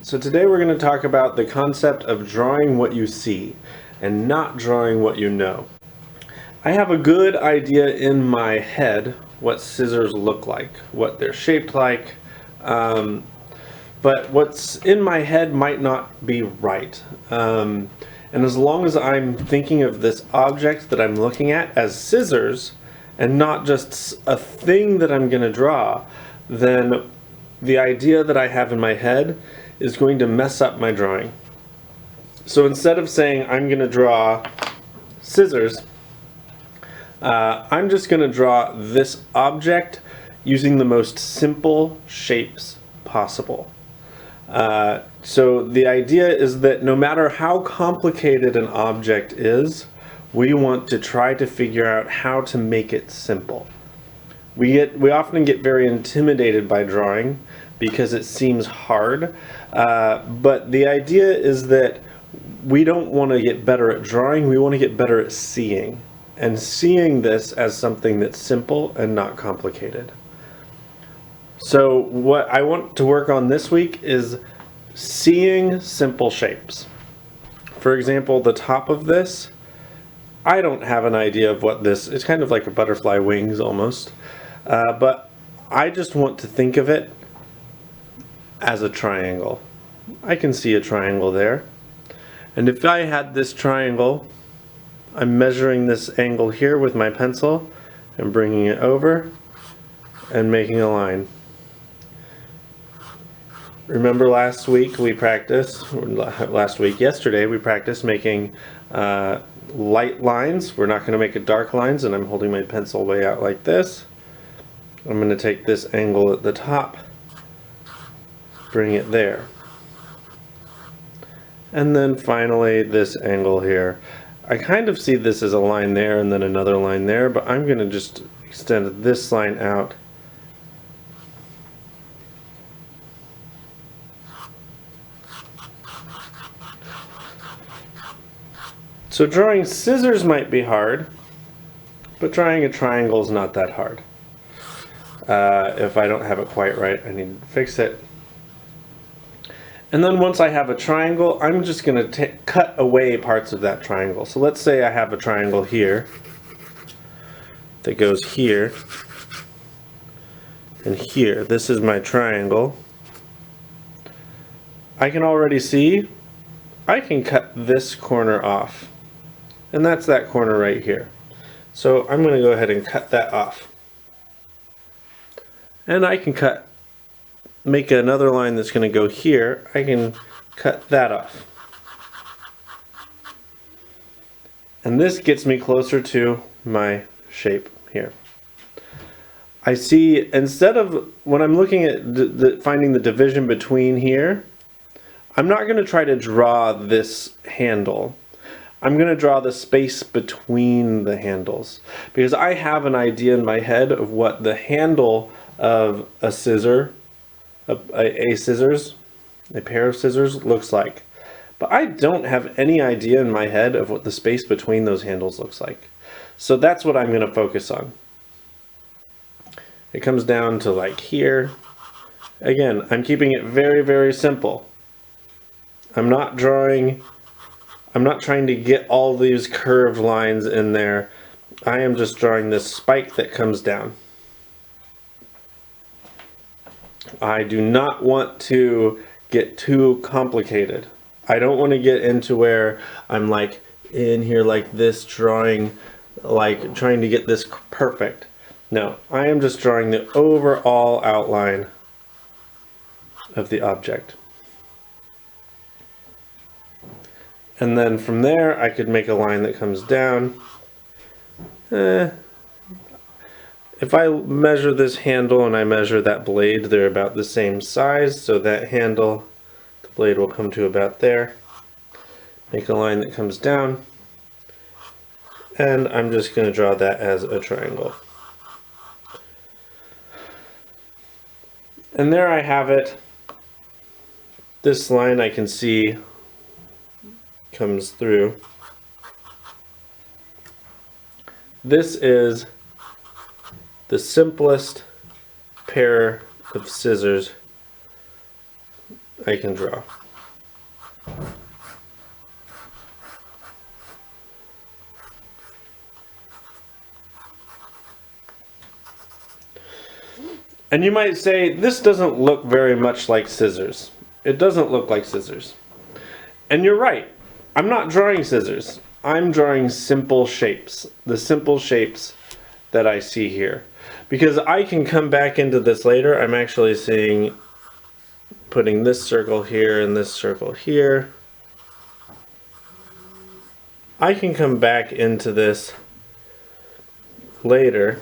So today we're going to talk about the concept of drawing what you see and not drawing what you know. I have a good idea in my head what scissors look like, what they're shaped like, but what's in my head might not be right. And as long as I'm thinking of this object that I'm looking at as scissors and not just a thing that I'm going to draw, then the idea that I have in my head is going to mess up my drawing. So instead of saying I'm going to draw scissors, I'm just going to draw this object using the most simple shapes possible. So the idea is that no matter how complicated an object is, we want to try to figure out how to make it simple. We often get very intimidated by drawing because it seems hard, but the idea is that we don't want to get better at drawing, we want to get better at seeing, and seeing this as something that's simple and not complicated. So what I want to work on this week is seeing simple shapes. For example, the top of this, I don't have an idea of what this, it's kind of like a butterfly wings almost, but I just want to think of it as a triangle. I can see a triangle there. And if I had this triangle, I'm measuring this angle here with my pencil and bringing it over and making a line. Remember yesterday we practiced making light lines. We're not going to make it dark lines, and I'm holding my pencil way out like this. I'm going to take this angle at the top, bring it there. And then finally this angle here. I kind of see this as a line there and then another line there, but I'm going to just extend this line out. So drawing scissors might be hard, but drawing a triangle is not that hard. If I don't have it quite right, I need to fix it. And then once I have a triangle, I'm just going to cut away parts of that triangle. So let's say I have a triangle here that goes here and here. This is my triangle. I can already see I can cut this corner off. And that's that corner right here. So I'm going to go ahead and cut that off. And I can make another line that's going to go here. I can cut that off. And this gets me closer to my shape here. I see, instead of, when I'm looking at finding the division between here, I'm not going to try to draw this handle. I'm going to draw the space between the handles, because I have an idea in my head of what the handle of a scissors, a pair of scissors looks like. But I don't have any idea in my head of what the space between those handles looks like. So that's what I'm going to focus on. It comes down to like here. Again, I'm keeping it very, very simple. I'm not trying to get all these curved lines in there. I am just drawing this spike that comes down. I do not want to get too complicated. I don't want to get into where I'm like in here like this, drawing, like trying to get this perfect. No, I am just drawing the overall outline of the object. And then from there I could make a line that comes down. If I measure this handle and I measure that blade, they're about the same size, so that handle, the blade will come to about there. Make a line that comes down, and I'm just going to draw that as a triangle. And there I have it. This line I can see comes through. This is the simplest pair of scissors I can draw. And you might say, this doesn't look very much like scissors. It doesn't look like scissors. And you're right. I'm not drawing scissors. I'm drawing simple shapes. The simple shapes that I see here. Because I can come back into this later. I'm actually seeing putting this circle here and this circle here. I can come back into this later,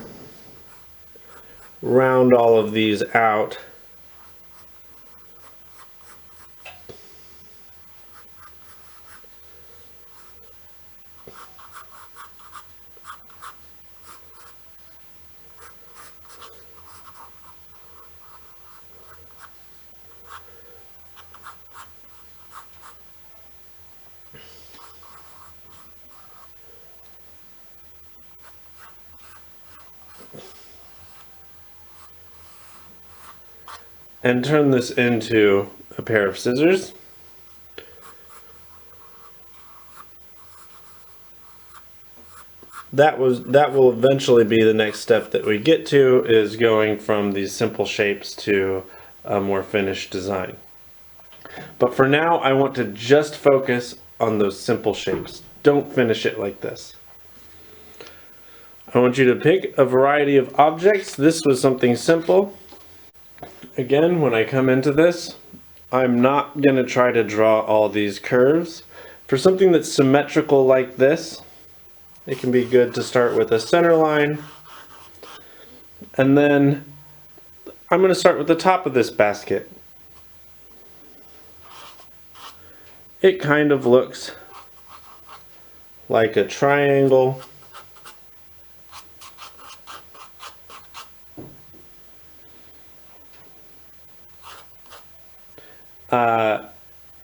round all of these out, and turn this into a pair of scissors. That will eventually be the next step that we get to, is going from these simple shapes to a more finished design. But for now, I want to just focus on those simple shapes. Don't finish it like this. I want you to pick a variety of objects. This was something simple. Again, when I come into this, I'm not going to try to draw all these curves. For something that's symmetrical like this, it can be good to start with a center line. And then I'm going to start with the top of this basket. It kind of looks like a triangle.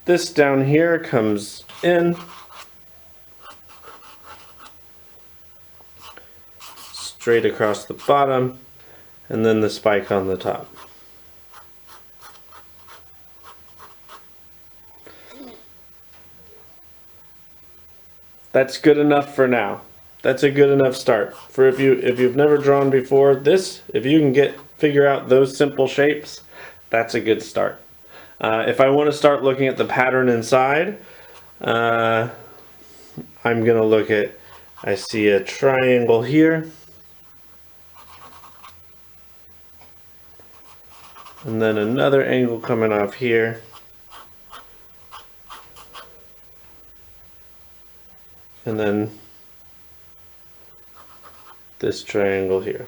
This down here comes in, straight across the bottom, and then the spike on the top. That's good enough for now. That's a good enough start. For if you've never drawn before, if you can figure out those simple shapes, that's a good start. If I want to start looking at the pattern inside, I'm going to look at, I see a triangle here, and then another angle coming off here, and then this triangle here.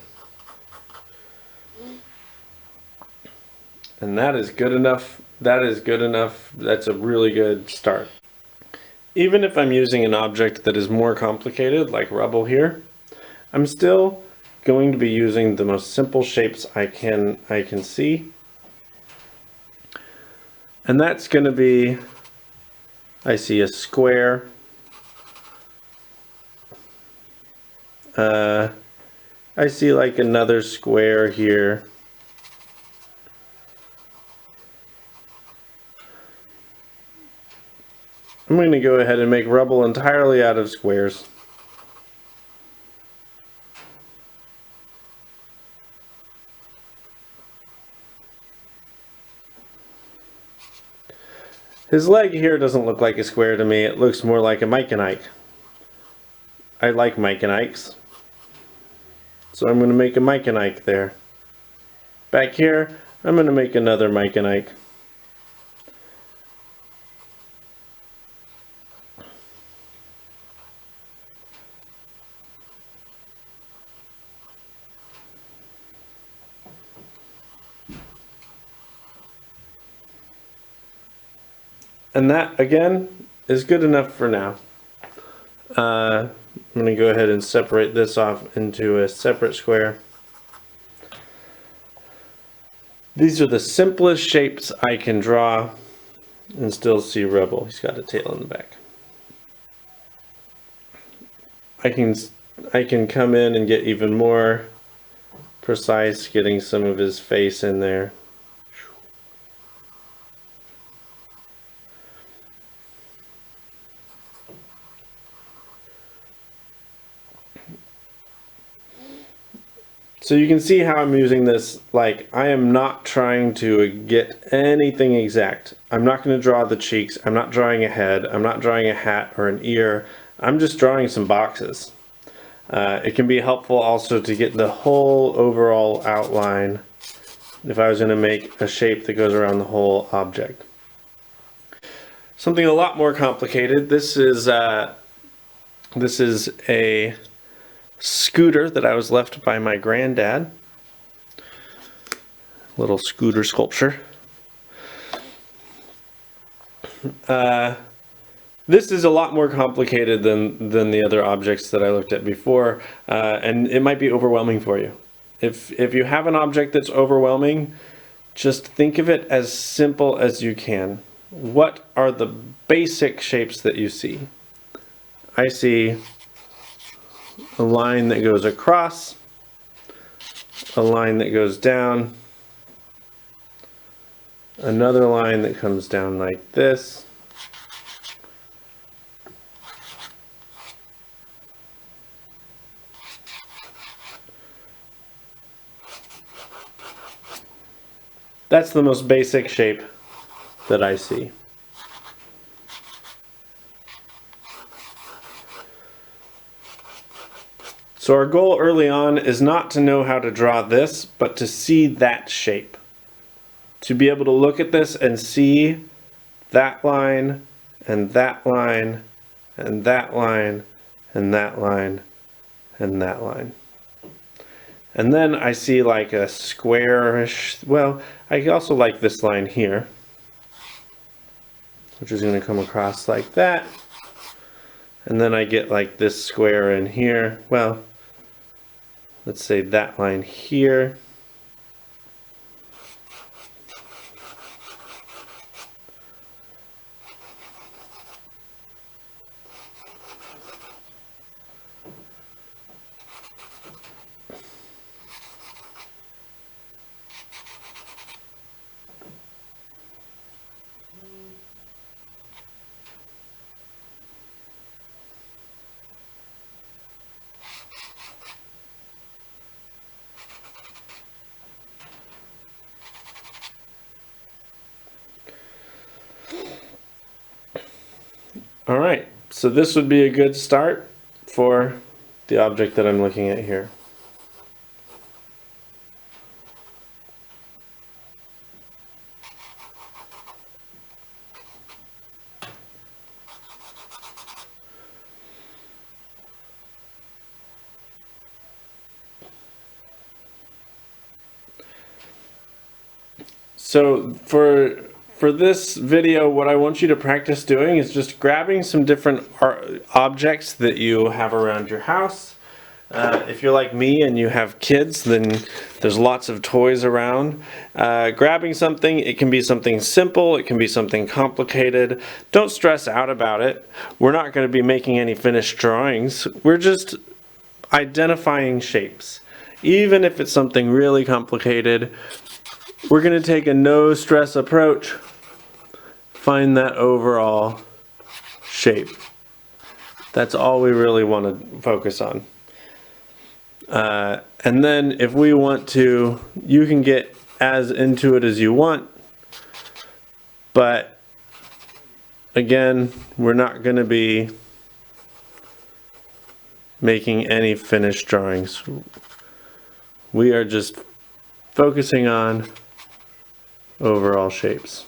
And that is good enough. That is good enough. That's a really good start. Even if I'm using an object that is more complicated, like rubble here, I'm still going to be using the most simple shapes I can see. And that's going to be, I see a square. I see like another square here. I'm going to go ahead and make rubble entirely out of squares. His leg here doesn't look like a square to me. It looks more like a Mike and Ike. I like Mike and Ikes. So I'm going to make a Mike and Ike there. Back here, I'm going to make another Mike and Ike. And that, again, is good enough for now. I'm going to go ahead and separate this off into a separate square. These are the simplest shapes I can draw and still see rubble. He's got a tail in the back. I can come in and get even more precise, getting some of his face in there. So you can see how I'm using this, like I am not trying to get anything exact. I'm not going to draw the cheeks, I'm not drawing a head, I'm not drawing a hat or an ear, I'm just drawing some boxes. It can be helpful also to get the whole overall outline if I was going to make a shape that goes around the whole object. Something a lot more complicated, this is a scooter that I was left by my granddad. Little scooter sculpture. This is a lot more complicated than the other objects that I looked at before, and it might be overwhelming for you. If you have an object that's overwhelming, just think of it as simple as you can. What are the basic shapes that you see? I see a line that goes across, a line that goes down, another line that comes down like this, that's the most basic shape that I see. So our goal early on is not to know how to draw this, but to see that shape. To be able to look at this and see that line, and that line, and that line, and that line, and that line. And then I see like a squarish, well, I also like this line here, which is going to come across like that. And then I get like this square in here. Well, let's say that line here. All right, so this would be a good start for the object that I'm looking at here. So for this video, what I want you to practice doing is just grabbing some different objects that you have around your house. If you're like me and you have kids, then there's lots of toys around. Grabbing something, it can be something simple, it can be something complicated. Don't stress out about it. We're not going to be making any finished drawings. We're just identifying shapes. Even if it's something really complicated, we're going to take a no stress approach. Find that overall shape. That's all we really want to focus on. And then if we want to, you can get as into it as you want. But again, we're not going to be making any finished drawings. We are just focusing on overall shapes.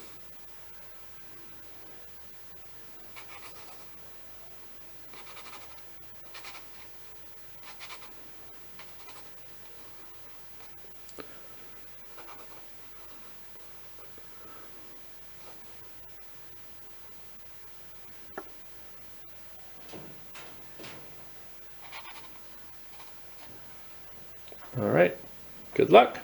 All right, good luck.